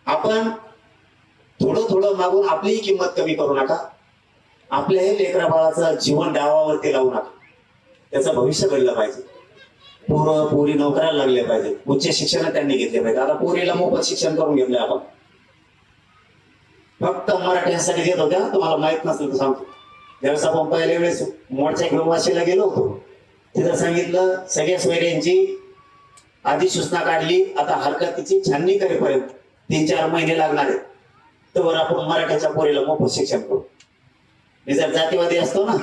आपण थोडं थोडं मागून आपलीही किंमत कमी करू नका. आपल्याही लेकरा बाळाचं जीवन डावावरती लावू नका. त्याचं भविष्य घडलं पाहिजे. पोरं पोरी नोकऱ्याला लागले पाहिजे. उच्च शिक्षण त्यांनी घेतले पाहिजे. आता पोरीला मोफत शिक्षण करून घेतलंय आपण. फक्त मराठ्यांसाठी देत होत्या. तुम्हाला माहित नसेल तर सांगतो. ज्यावेळेस आपण पहिल्या वेळेस मोर्चा घेऊन वाशीला गेलो होतो, तिथं सांगितलं सगळ्या सोयऱ्यांची अधिसूचना काढली. आता हरकतीची छाननी करेपर्यंत 3-4 महिने लागणार आहेत. तर आपण मराठ्याच्या पोरीला मोफत शिक्षण करू. मी जर जातीवादी असतो ना,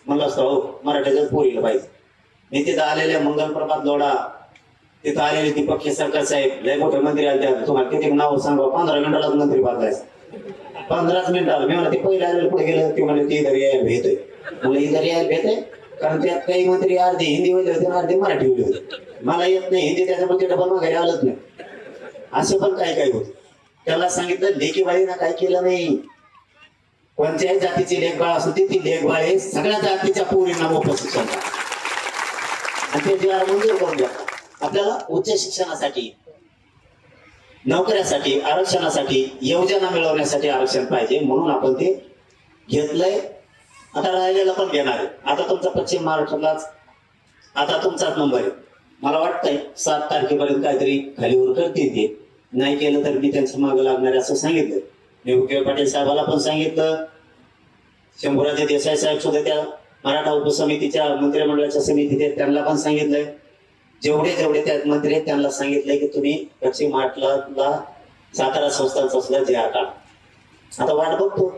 म्हणलं असतो हो मराठ्याच्याच पोरीला पाहिजे. मी तिथं आलेल्या मंगलप्रभात जोडा, तिथं आलेले दीपक केसरकर साहेब, लय मोठे मंत्री आले. तुम्हाला किती नाव सांगा, 15 मिनिटालाच मंत्री बदलायचं. 15 मिनिटाला. मी म्हणा ते पहिले आलेले पुढे गेले. ते म्हणले ते इधर यायला भेटतोय. मला इधर यायला भेटतोय कारण त्यात काही मंत्री अर्धे हिंदी मध्ये होते, अर्धे मराठी मध्ये होते. मला येत नाही हिंदी, त्याच्यामध्ये डबल माघारी आलंच नाही. असे पण काही होते. त्याला सांगितलं लेकीबाळीनं काय केलं नाही. कोणत्याही जातीची लेखबाळ असू ती लेखबाळ हे सगळ्या जातीच्या पोरींना मोफत शिक्षण आणि ते जे मंजूर करून द्या. आपल्याला उच्च शिक्षणासाठी, नोकऱ्यासाठी, आरक्षणासाठी, योजना मिळवण्यासाठी आरक्षण पाहिजे म्हणून आपण ते घेतलंय. आता राहिलेला पण घेणार आहे. आता तुमचा पश्चिम महाराष्ट्रातलाच आता तुमचाच नंबर आहे. मला वाटतंय 7 तारखेपर्यंत काहीतरी खालीवर करतील. ते नाही केलं तर मी त्यांच्या मागे लागणार असं सांगितलं. मी विखे पाटील साहेबाला पण सांगितलं. शंभूराजे देसाई साहेब सुद्धा त्या मराठा उपसमितीच्या मंत्रिमंडळाच्या समितीत त्यांना पण सांगितलंय. जेवढे जेवढे त्या मंत्री आहेत त्यांना सांगितलंय की तुम्ही पश्चिम महाराष्ट्राला सातारा संस्थांचा सुद्धा जे काढा. आता वाट बघतो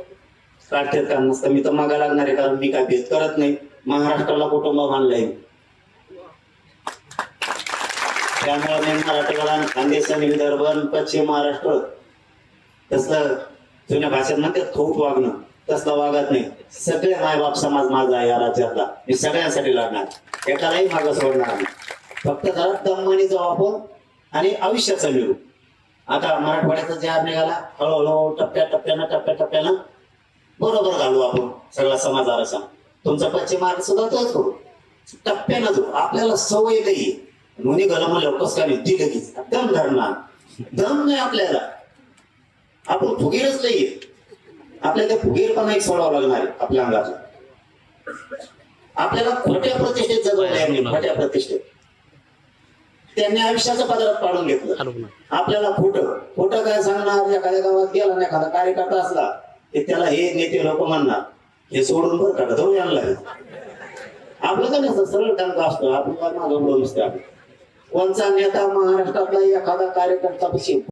काढतात का नसतं. मी तर मागा लागणार आहे कारण मी काय भेद करत नाही. महाराष्ट्राला कुटुंब मानलंय. त्यामुळे मी मराठवाडा, खानदेशन, विदर्भ, पश्चिम महाराष्ट्र तसलं जुन्या भाषेत म्हणतात थोट वागणं, तसलं वागत नाही. सगळे मायबाप समाज माझा आहे या राज्यातला. मी सगळ्यांसाठी लढणार. एकालाही मागं सोडणार नाही. फक्त जरा दममानी जाऊ आपण आणि आयुष्याचं मिळू. आता मराठवाड्याचा जे निघाला हळूहळू टप्प्याटप्प्यानं बरोबर घालू आपण सगळा समाज आरक्षण. तुमचा पश्चिम महाराष्ट्र सुद्धा तोच करू. टप्प्यानं जाऊ. आपल्याला सवय नाही. नोनी गलम लवकरच का नाही लगेच दम धरणार. दम नाही आपल्याला. आपण फुगीरच नाहीये. आपल्याला फुगीरपणा एक सोडावं लागणार आहे आपल्या अंगातला. आपल्याला खोट्या प्रतिष्ठेत जगवले. खोट्या प्रतिष्ठेत त्यांनी आयुष्याचं पदरात पाडून घेतलं. आपल्याला खोटं काय सांगणार. एखाद्या गावात गेला ना एखादा कार्यकर्ता असला की त्याला हे नेते लोक म्हणणार हे सोडून बरं का धरून आणला. आपलं काय नसतं सरळ टंका असतो. आपण काय मागं नसतं. कोणचा नेता महाराष्ट्रातला एखादा कार्यकर्ता